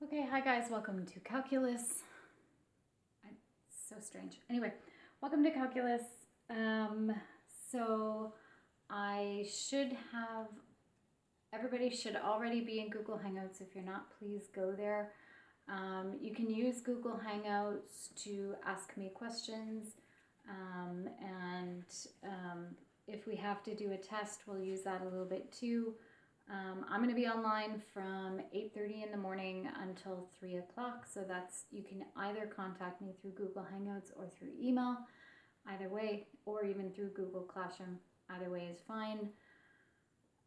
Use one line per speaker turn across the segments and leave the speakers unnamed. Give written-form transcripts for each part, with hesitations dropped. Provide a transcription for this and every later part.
Okay, hi guys, welcome to calculus. It's so strange. Anyway, welcome to calculus. So I should have, everybody should already be in Google Hangouts. If you're not, please go there. You can use Google Hangouts to ask me questions, and if we have to do a test, we'll use that a little bit too. I'm going to be online from 8:30 in the morning until 3 o'clock. So you can either contact me through Google Hangouts or through email, either way, or even through Google Classroom. Either way is fine.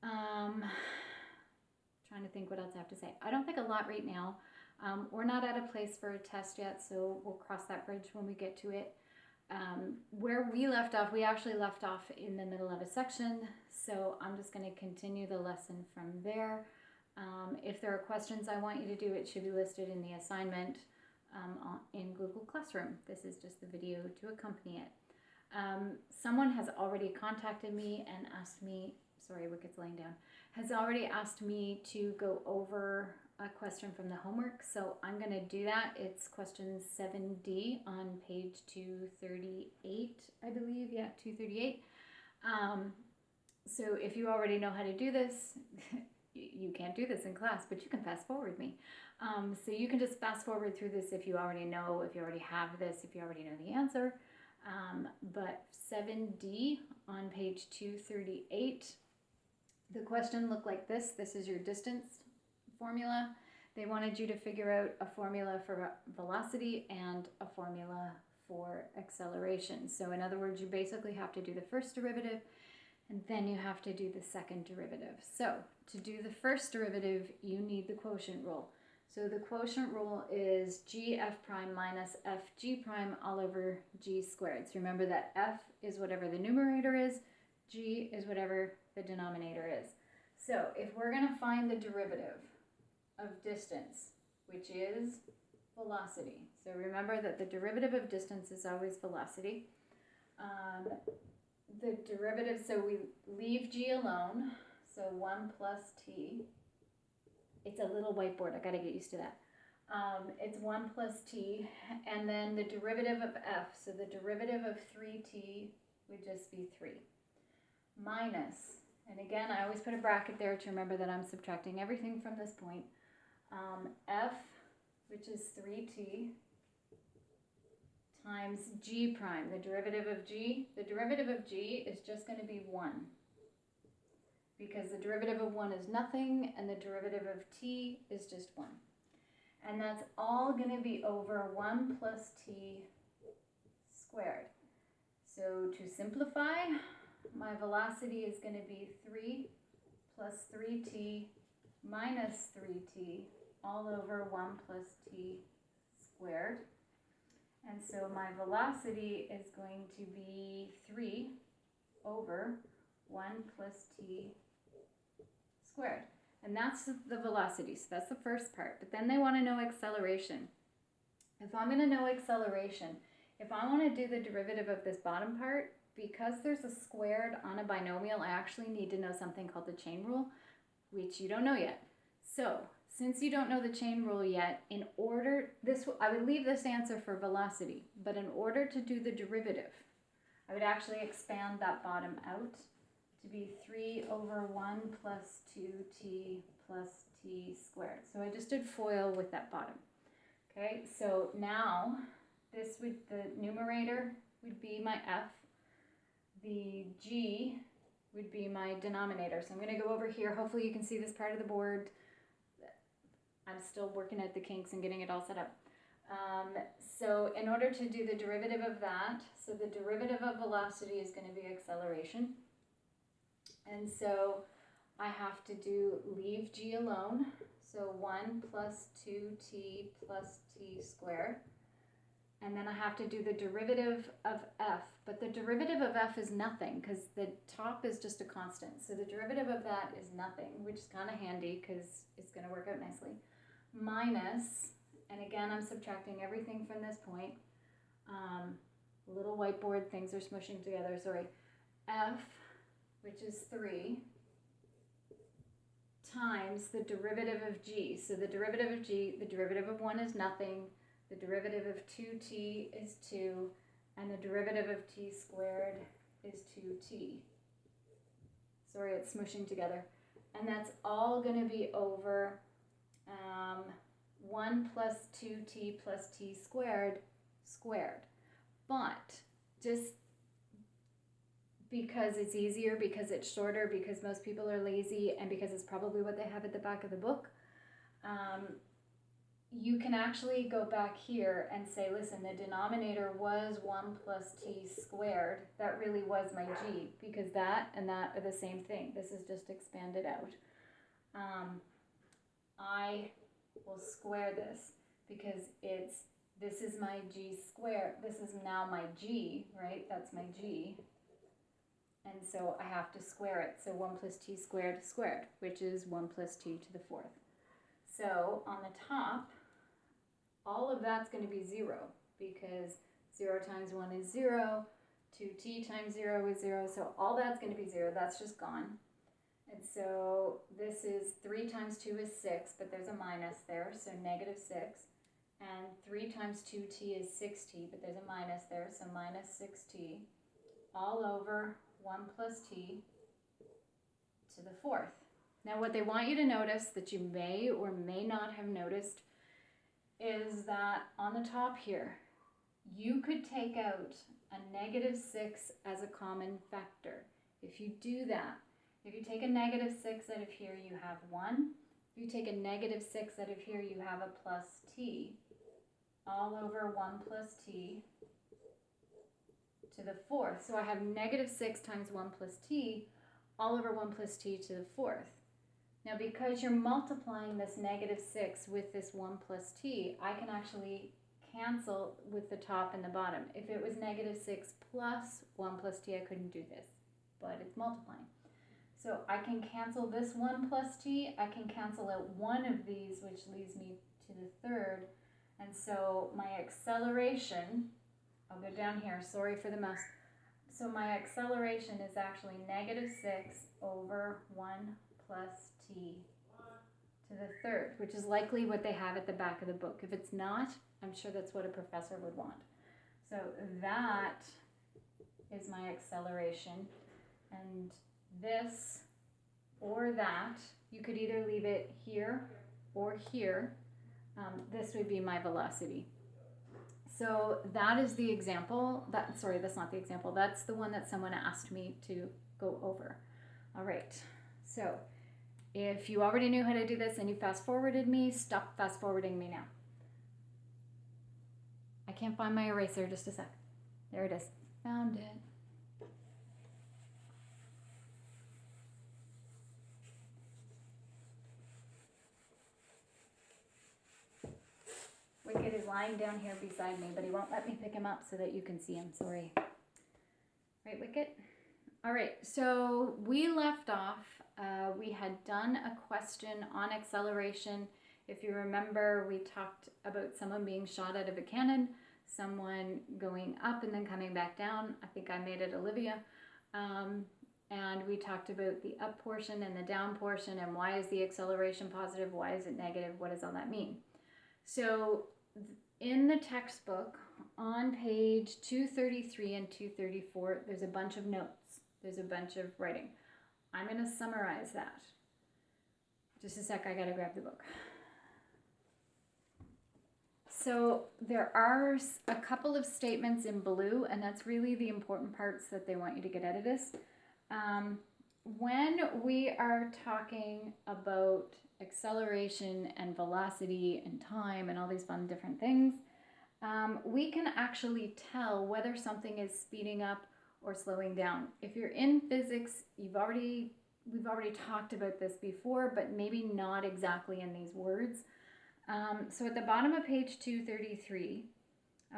Trying to think what else I have to say. I don't think a lot right now. We're not at a place for a test yet, so we'll cross that bridge when we get to it. Where we left off, we actually left off in the middle of a section, so I'm just going to continue the lesson from there. If there are questions I want you to do, it should be listed in the assignment in Google Classroom. This is just the video to accompany it. Someone has already contacted me and asked me, sorry, Wicket's laying down, has already asked me to go over a question from the homework, so I'm going to do that. It's question 7D on page 238, I believe. Yeah, 238. So if you already know how to do this, you can't do this in class, but you can fast forward me. So you can just fast forward through this if you already know, if you already have this, if you already know the answer. But 7D on page 238, the question looked like this. This is your distance formula. They wanted you to figure out a formula for velocity and a formula for acceleration. So in other words, you basically have to do the first derivative and then you have to do the second derivative. So to do the first derivative, you need the quotient rule. So the quotient rule is gf prime minus fg prime all over g squared. So remember that f is whatever the numerator is, g is whatever the denominator is. So if we're going to find the derivative of distance, which is velocity. So remember that the derivative of distance is always velocity. The derivative, so we leave g alone, so 1 plus t. It's a little whiteboard, I gotta get used to that. It's 1 plus t, and then the derivative of f, so the derivative of 3t would just be 3. Minus, and again, I always put a bracket there to remember that I'm subtracting everything from this point. F, which is 3t, times g prime, the derivative of g. The derivative of g is just going to be 1, because the derivative of 1 is nothing, and the derivative of t is just 1. And that's all going to be over 1 plus t squared. So to simplify, my velocity is going to be 3 plus 3t minus 3t all over 1 plus t squared. And so my velocity is going to be 3 over 1 plus t squared. And that's the velocity, so that's the first part. But then they want to know acceleration. If I'm going to know acceleration, if I want to do the derivative of this bottom part, because there's a squared on a binomial, I actually need to know something called the chain rule, which you don't know yet. So since you don't know the chain rule yet, I would leave this answer for velocity, but in order to do the derivative, I would actually expand that bottom out to be 3 over 1 plus 2t plus t squared. So I just did FOIL with that bottom. Okay, so now the numerator would be my f, the g would be my denominator. So I'm going to go over here. Hopefully you can see this part of the board. I'm still working at the kinks and getting it all set up. So in order to do the derivative of that, so the derivative of velocity is going to be acceleration. And so I have to leave g alone. So 1 plus 2t plus t squared. And then I have to do the derivative of f. But the derivative of f is nothing because the top is just a constant. So the derivative of that is nothing, which is kind of handy because it's going to work out nicely. Minus, and again, I'm subtracting everything from this point. Little whiteboard, things are smushing together, sorry. F, which is 3, times times the derivative of g. So the derivative of g, the derivative of 1 is nothing, the derivative of 2t is 2, and the derivative of t squared is 2t. Sorry, it's smushing together. And that's all going to be over 1 plus 2t plus t squared squared. But just because it's easier, because it's shorter, because most people are lazy, and because it's probably what they have at the back of the book, you can actually go back here and say, listen, the denominator was 1 plus t squared. That really was my g, because that and that are the same thing. This is just expanded out. I will square this because this is my g squared. This is now my g, right? That's my g. And so I have to square it. So 1 plus t squared squared, which is 1 plus t to the 4th. So on the top, all of that's going to be 0 because 0 times 1 is 0, 2t times 0 is 0, so all that's going to be 0. That's just gone. And so this is 3 times 2 is 6, but there's a minus there, so negative 6. And 3 times 2t is 6t, but there's a minus there, so minus 6t, all over 1 plus t to the 4th. Now what they want you to notice that you may or may not have noticed is that on the top here, you could take out a negative 6 as a common factor. If you do that, if you take a negative 6 out of here, you have 1. If you take a negative 6 out of here, you have a plus t, all over 1 plus t to the 4th. So I have negative 6 times 1 plus t, all over 1 plus t to the 4th. Now because you're multiplying this negative 6 with this 1 plus t, I can actually cancel with the top and the bottom. If it was negative 6 plus 1 plus t, I couldn't do this, but it's multiplying. So I can cancel this 1 plus t, I can cancel out one of these, which leads me to the 3rd, and so my acceleration, I'll go down here, sorry for the mess. So my acceleration is actually negative 6 over 1 plus t to the 3rd, which is likely what they have at the back of the book. If it's not, I'm sure that's what a professor would want. So that is my acceleration, and this or that, you could either leave it here or here. This would be my velocity. So that is the example. Sorry, that's not the example. That's the one that someone asked me to go over. All right, so if you already knew how to do this and you fast forwarded me, stop fast forwarding me now. I can't find my eraser, just a sec. There it is, found it. Wicked is lying down here beside me, but he won't let me pick him up so that you can see him, sorry. Right, Wicked? All right, so we left off, we had done a question on acceleration. If you remember, we talked about someone being shot out of a cannon, someone going up and then coming back down. I think I made it Olivia. And we talked about the up portion and the down portion and why is the acceleration positive, why is it negative, what does all that mean? So in the textbook on page 233 and 234, there's a bunch of notes. There's a bunch of writing. I'm going to summarize that. Just a sec, I got to grab the book. So there are a couple of statements in blue, and that's really the important parts that they want you to get out of this. When we are talking about acceleration and velocity and time and all these fun different things, we can actually tell whether something is speeding up or slowing down. If you're in physics, we've already talked about this before, but maybe not exactly in these words. So at the bottom of page 233,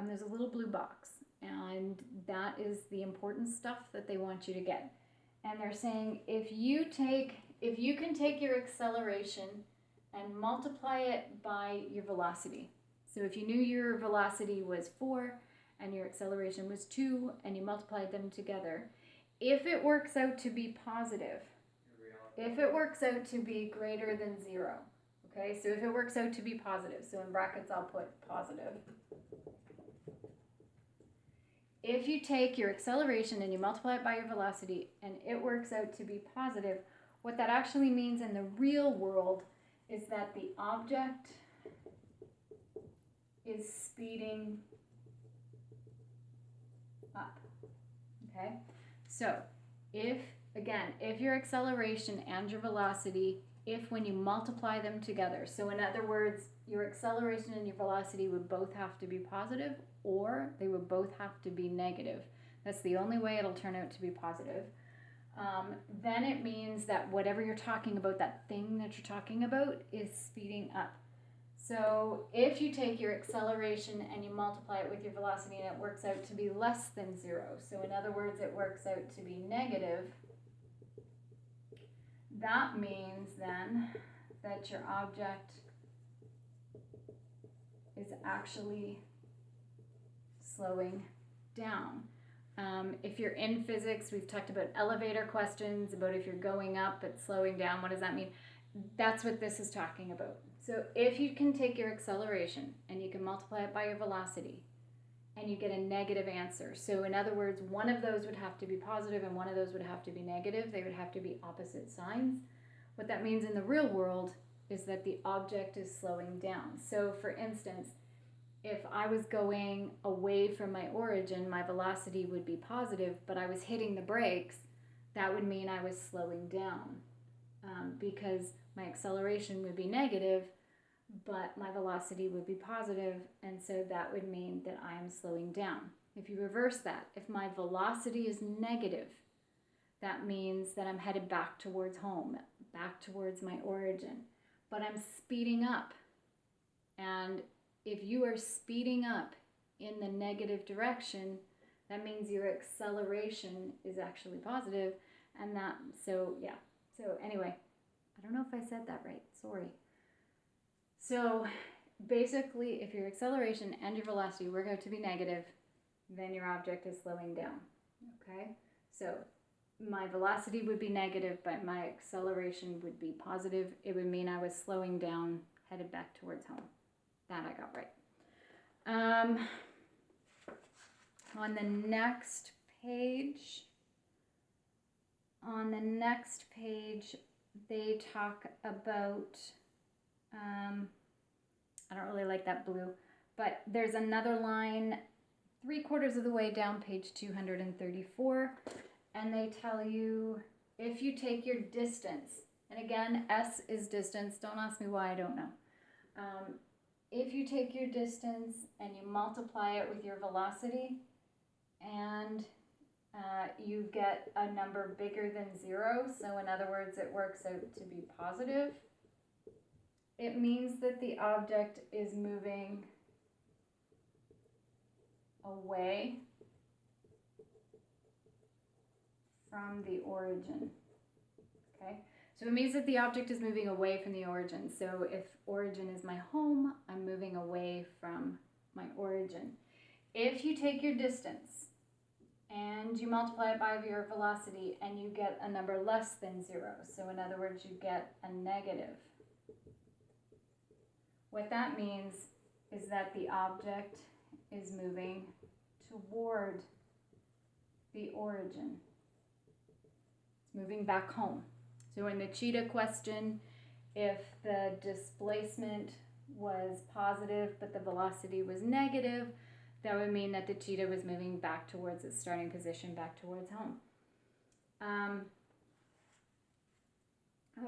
there's a little blue box, and that is the important stuff that they want you to get. And they're saying if you can take your acceleration and multiply it by your velocity. So if you knew your velocity was 4 and your acceleration was 2 and you multiplied them together, if it works out to be positive, if it works out to be greater than 0, okay, so if it works out to be positive, so in brackets I'll put positive. If you take your acceleration and you multiply it by your velocity and it works out to be positive, what that actually means in the real world is that the object is speeding up, okay? So if your acceleration and your velocity, if when you multiply them together, so in other words, your acceleration and your velocity would both have to be positive or they would both have to be negative. That's the only way it'll turn out to be positive. Then it means that whatever you're talking about, that thing that you're talking about, is speeding up. So if you take your acceleration and you multiply it with your velocity and it works out to be less than 0, so in other words it works out to be negative, that means then that your object is actually slowing down. If you're in physics, we've talked about elevator questions, about if you're going up but slowing down, what does that mean? That's what this is talking about. So if you can take your acceleration and you can multiply it by your velocity and you get a negative answer. So in other words, one of those would have to be positive and one of those would have to be negative. They would have to be opposite signs. What that means in the real world is that the object is slowing down. So for instance, if I was going away from my origin, my velocity would be positive, but I was hitting the brakes, that would mean I was slowing down because my acceleration would be negative, but my velocity would be positive, and so that would mean that I am slowing down. If you reverse that, if my velocity is negative, that means that I'm headed back towards home, back towards my origin, but I'm speeding up. And if you are speeding up in the negative direction, that means your acceleration is actually positive, and that, so yeah. So anyway, I don't know if I said that right, sorry. So basically, if your acceleration and your velocity work out to be negative, then your object is slowing down, okay? So my velocity would be negative, but my acceleration would be positive. It would mean I was slowing down, headed back towards home. That I got right. On the next page, they talk about, I don't really like that blue, but there's another line 3/4 of the way down page 234, and they tell you if you take your distance, and again, S is distance, don't ask me why, I don't know. If you take your distance and you multiply it with your velocity and you get a number bigger than 0, so in other words it works out to be positive, it means that the object is moving away from the origin, okay? So it means that the object is moving away from the origin. So if origin is my home, I'm moving away from my origin. If you take your distance and you multiply it by your velocity and you get a number less than 0, so in other words, you get a negative, what that means is that the object is moving toward the origin. It's moving back home. So in the cheetah question, if the displacement was positive but the velocity was negative, that would mean that the cheetah was moving back towards its starting position, back towards home. All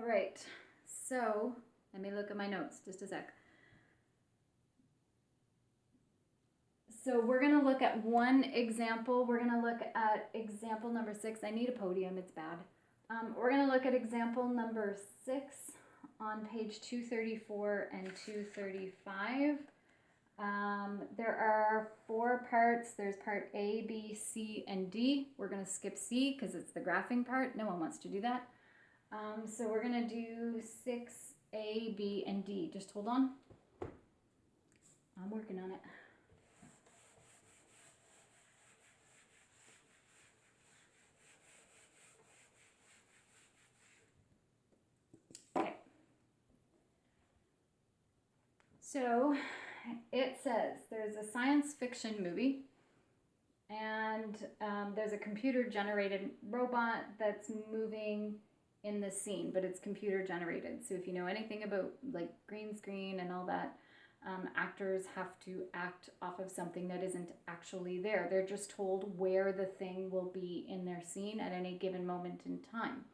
right, so let me look at my notes, just a sec. So we're going to look at one example. We're going to look at example number 6. I need a podium, it's bad. We're going to look at example number 6 on page 234 and 235. There are 4 parts. There's part A, B, C, and D. We're going to skip C because it's the graphing part. No one wants to do that. So we're going to do 6A, B, and D. Just hold on. I'm working on it. So it says there's a science fiction movie, and there's a computer generated robot that's moving in the scene, but it's computer generated. So if you know anything about like green screen and all that, actors have to act off of something that isn't actually there. They're just told where the thing will be in their scene at any given moment in time.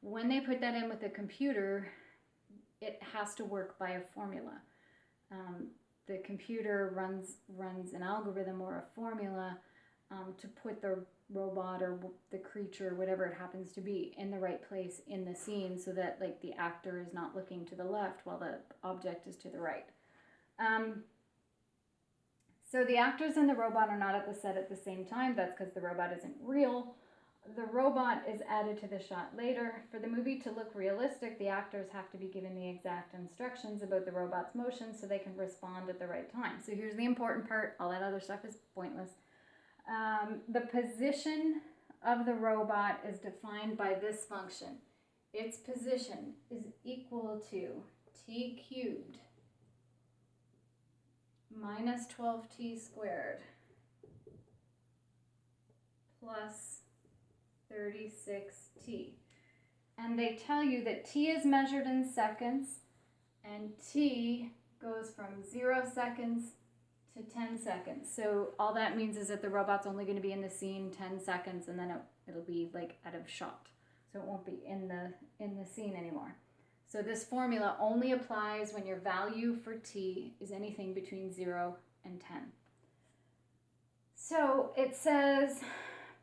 When they put that in with a computer, it has to work by a formula. The computer runs an algorithm or a formula to put the robot or the creature, whatever it happens to be, in the right place in the scene, so that like the actor is not looking to the left while the object is to the right. So the actors and the robot are not at the set at the same time. That's because the robot isn't real. The robot is added to the shot later. For the movie to look realistic, the actors have to be given the exact instructions about the robot's motion so they can respond at the right time. So here's the important part. All that other stuff is pointless. The position of the robot is defined by this function. Its position is equal to t cubed minus 12t squared plus 36t. And they tell you that t is measured in seconds, and t goes from 0 seconds to 10 seconds. So all that means is that the robot's only going to be in the scene 10 seconds, and then it'll be like out of shot. So it won't be in the scene anymore. So this formula only applies when your value for t is anything between 0 and 10. So it says,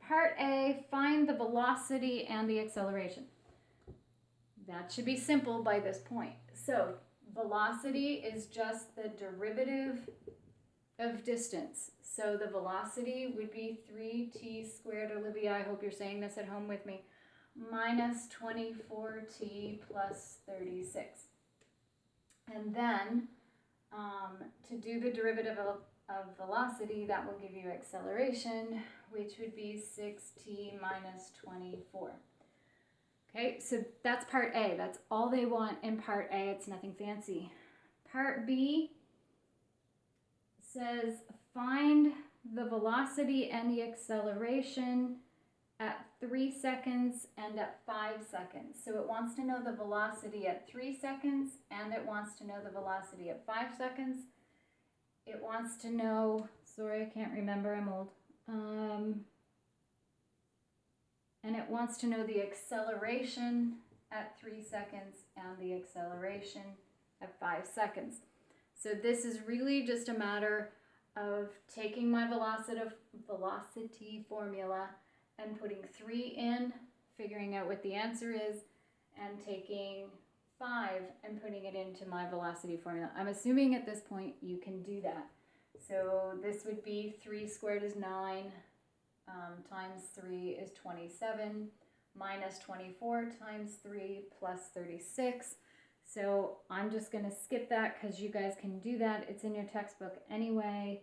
part A, find the velocity and the acceleration. That should be simple by this point. So velocity is just the derivative of distance. So the velocity would be 3t squared, Olivia, I hope you're saying this at home with me, minus 24t plus 36. And then to do the derivative of velocity, that will give you acceleration, which would be 6t minus 24. Okay, so that's part A. That's all they want in part A. It's nothing fancy. Part B says find the velocity and the acceleration at 3 seconds and at 5 seconds. So it wants to know the velocity at 3 seconds, and it wants to know the velocity at 5 seconds. It wants to know, sorry, I can't remember, I'm old. And it wants to know the acceleration at 3 seconds and the acceleration at 5 seconds. So this is really just a matter of taking my velocity formula and putting 3 in, figuring out what the answer is, and taking 5 and putting it into my velocity formula. I'm assuming at this point you can do that. So this would be 3 squared is 9, times 3 is 27, minus 24 times 3 plus 36. So I'm just going to skip that because you guys can do that. It's in your textbook anyway.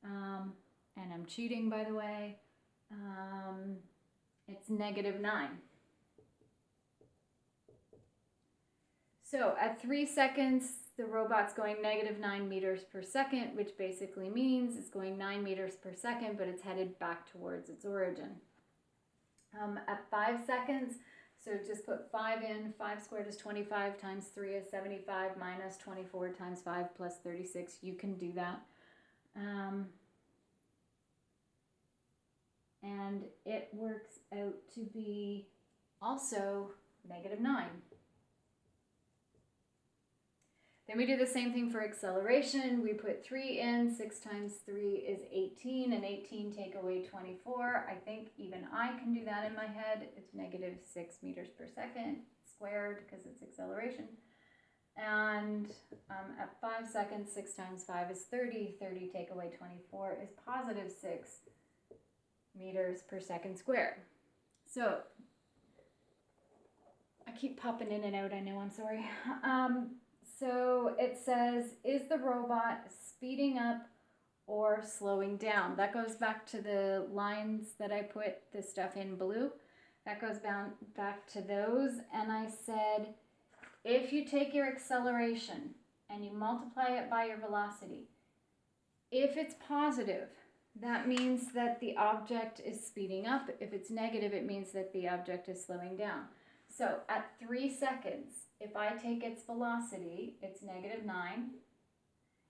And I'm cheating, by the way. It's negative 9. So at 3 seconds, the robot's going negative 9 meters per second, which basically means it's going 9 meters per second, but it's headed back towards its origin. At 5 seconds, so just put 5 in. 5 squared is 25 times 3 is 75 minus 24 times 5 plus 36. You can do that. And it works out to be also negative 9. Then we do the same thing for acceleration. We put 3 in. 6 times 3 is 18, and 18 take away 24. I think even I can do that in my head. It's negative 6 meters per second squared because it's acceleration. And at 5 seconds, 6 times 5 is 30. 30 take away 24 is positive 6 meters per second squared. So I keep popping in and out, I know, I'm sorry. So it says, is the robot speeding up or slowing down? That goes back to the lines that I put the stuff in blue. That goes back to those. And I said, if you take your acceleration and you multiply it by your velocity. If it's positive, that means that the object is speeding up. If it's negative, it means that the object is slowing down. So at 3 seconds, if I take its velocity, it's -9.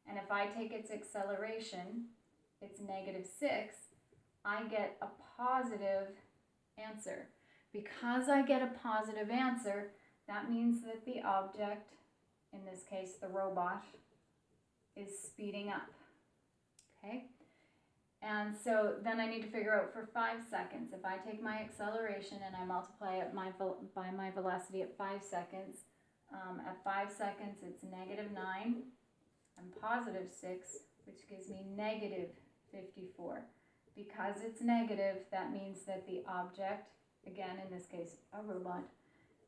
And if I take its acceleration, it's -6. I get a positive answer. Because I get a positive answer, that means that the object, in this case the robot, is speeding up. Okay? And so then I need to figure out for 5 seconds. If I take my acceleration and I multiply it by my velocity at 5 seconds, at 5 seconds it's -9 and +6, which gives me -54. Because it's negative, that means that the object, again in this case a robot,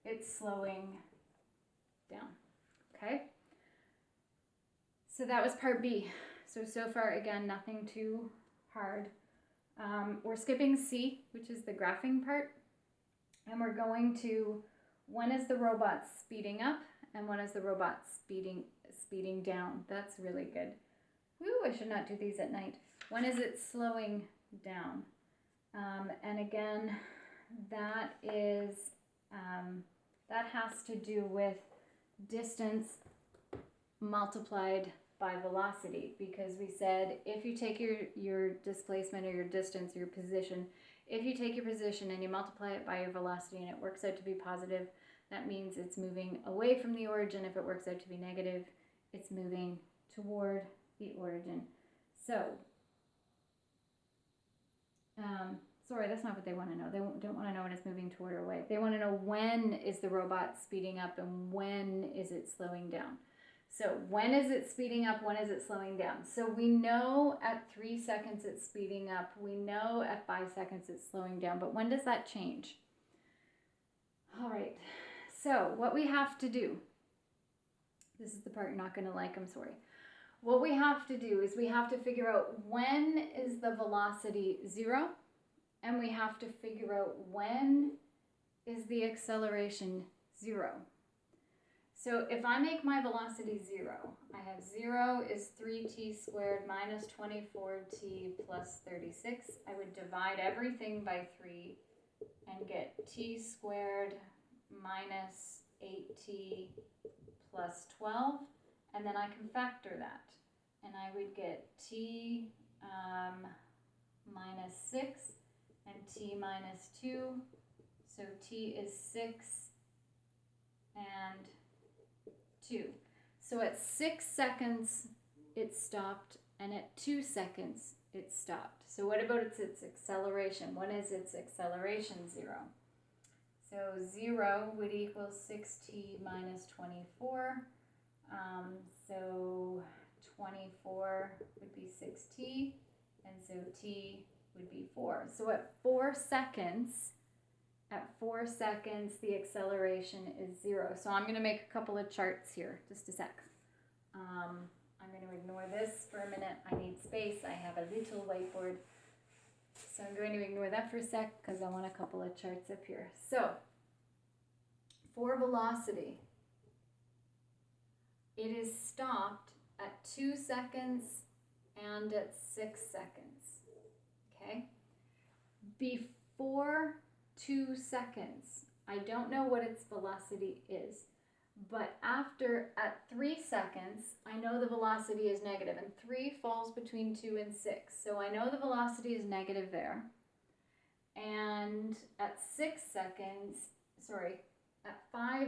it's slowing down. Okay? So that was part B. So far, again, nothing too hard. We're skipping C, which is the graphing part, and we're going to when is the robot speeding up and when is the robot speeding down. That's really good. Woo, I should not do these at night. When is it slowing down? And again, that is that has to do with distance multiplied by velocity, because we said if you take your displacement or your distance or your position, if you take your position and you multiply it by your velocity and it works out to be positive, that means it's moving away from the origin. If it works out to be negative, it's moving toward the origin. So, sorry, that's not what they want to know. They don't want to know when it's moving toward or away. They want to know when is the robot speeding up and when is it slowing down. So when is it speeding up? When is it slowing down? So we know at 3 seconds it's speeding up. We know at 5 seconds it's slowing down. But when does that change? All right. So what we have to do, this is the part you're not going to like, I'm sorry. What we have to do is we have to figure out when is the velocity 0, and we have to figure out when is the acceleration 0. So if I make my velocity 0, I have 0 is 3t squared minus 24t plus 36. I would divide everything by 3 and get t squared minus 8t plus 12. And then I can factor that. And I would get t minus 6 and t minus 2. So t is 6 and 2. So at 6 seconds it stopped, and at 2 seconds it stopped. So what about its acceleration? When is its acceleration 0? So 0 would equal 6t minus 24. So 24 would be 6t, and so t would be 4. So at 4 seconds, the acceleration is 0. So I'm going to make a couple of charts here, just a sec. I'm going to ignore this for a minute. I need space. I have a little whiteboard. So I'm going to ignore that for a sec because I want a couple of charts up here. So for velocity, it is stopped at 2 seconds and at 6 seconds. Okay? Before 2 seconds, I don't know what its velocity is, but at 3 seconds, I know the velocity is negative, and 3 falls between 2 and 6. So I know the velocity is negative there. And at 5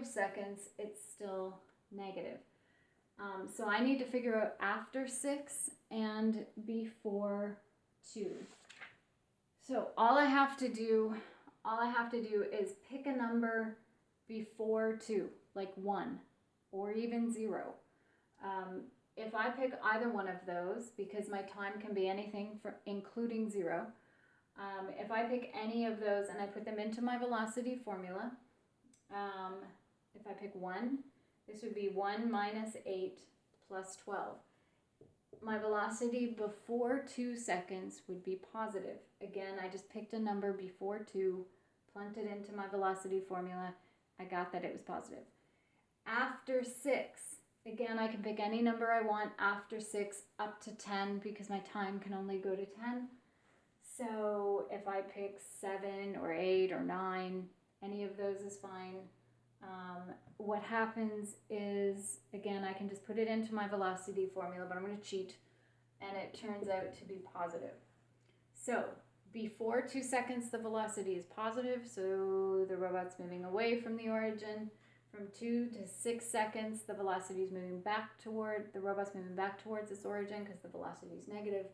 seconds, it's still negative. So I need to figure out after 6 and before 2. So all I have to do is pick a number before 2, like 1 or even 0. If I pick either one of those, because my time can be anything including 0, if I pick any of those and I put them into my velocity formula, if I pick 1, this would be 1 minus 8 plus 12. My velocity before 2 seconds would be positive. Again, I just picked a number before 2, plunked it into my velocity formula. I got that it was positive. After 6, Again, I can pick any number I want after 6 up to 10 because my time can only go to 10. So if I pick 7 or 8 or 9, any of those is fine. What happens is, again, I can just put it into my velocity formula, but I'm going to cheat, and it turns out to be positive. So before 2 seconds, the velocity is positive, so the robot's moving away from the origin. From 2 to 6 seconds, the velocity is moving back toward, the robot's moving back towards its origin because the velocity is negative.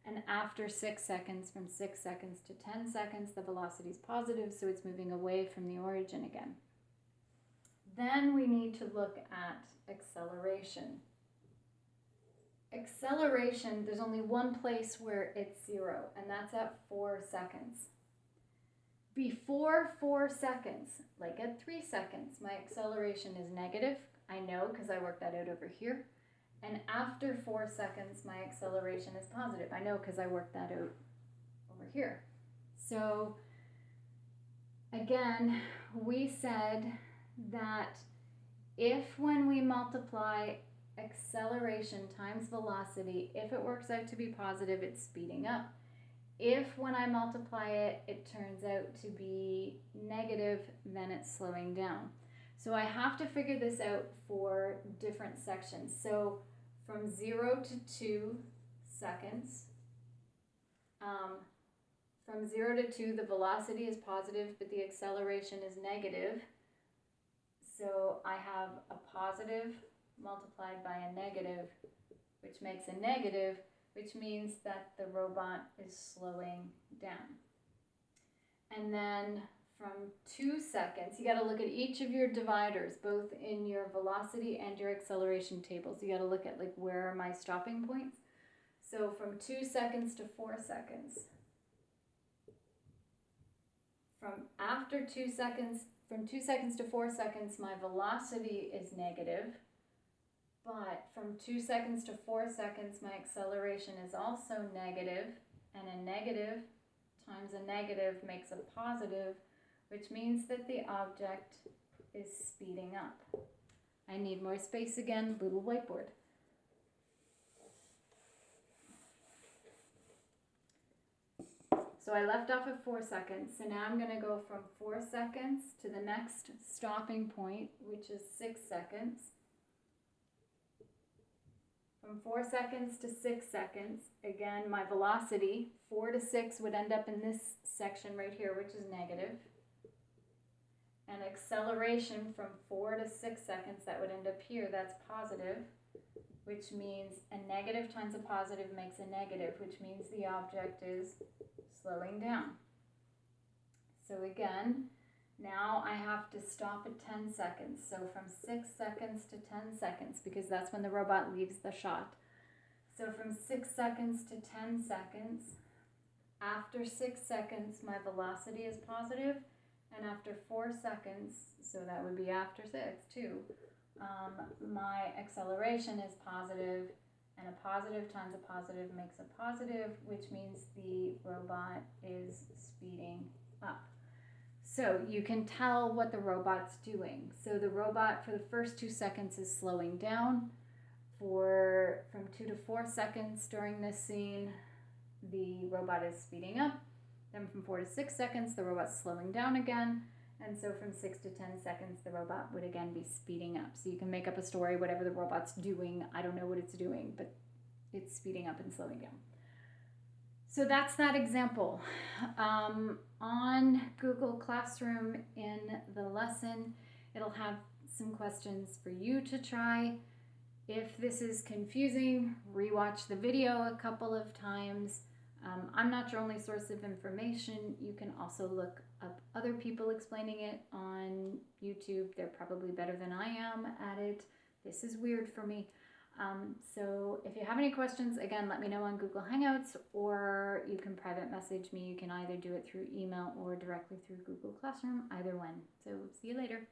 And after 6 seconds, from 6 seconds to 10 seconds, the velocity is positive, so it's moving away from the origin again. Then we need to look at acceleration. Acceleration, there's only one place where it's 0, and that's at 4 seconds. Before 4 seconds, like at 3 seconds, my acceleration is negative. I know because I worked that out over here. And after 4 seconds, my acceleration is positive. I know because I worked that out over here. So again, we said that if when we multiply acceleration times velocity, if it works out to be positive, it's speeding up. If when I multiply it, it turns out to be negative, then it's slowing down. So I have to figure this out for different sections. So from 0 to 2 seconds, from 0 to 2, the velocity is positive, but the acceleration is negative. So I have a positive multiplied by a negative, which makes a negative, which means that the robot is slowing down. And then from 2 seconds, you got to look at each of your dividers, both in your velocity and your acceleration tables. You got to look at like where are my stopping points. So from 2 seconds to 4 seconds. From 2 seconds to 4 seconds, my velocity is negative. But from 2 seconds to 4 seconds, my acceleration is also negative, and a negative times a negative makes a positive, which means that the object is speeding up. I need more space again, little whiteboard. So I left off at 4 seconds, so now I'm going to go from 4 seconds to the next stopping point, which is 6 seconds. From 4 seconds to 6 seconds, again, my velocity, 4 to 6, would end up in this section right here, which is negative. And acceleration from 4 to 6 seconds, that would end up here, that's positive, which means a negative times a positive makes a negative, which means the object is slowing down. So again, now I have to stop at 10 seconds. So from 6 seconds to 10 seconds, because that's when the robot leaves the shot. So from 6 seconds to 10 seconds, after 6 seconds, my velocity is positive, and after 4 seconds, so that would be after 6 too, my acceleration is positive, and a positive times a positive makes a positive, which means the robot is speeding up. So you can tell what the robot's doing. So the robot for the first 2 seconds is slowing down. From 2 to 4 seconds during this scene, the robot is speeding up. Then from 4 to 6 seconds, the robot's slowing down again. And so from 6 to 10 seconds, the robot would again be speeding up. So you can make up a story, whatever the robot's doing. I don't know what it's doing, but it's speeding up and slowing down. So that's that example. On Google Classroom in the lesson, it'll have some questions for you to try. If this is confusing, rewatch the video a couple of times. I'm not your only source of information. You can also look up other people explaining it on YouTube. They're probably better than I am at it. This is weird for me. So if you have any questions, again, let me know on Google Hangouts, or you can private message me. You can either do it through email or directly through Google Classroom, either one. So see you later.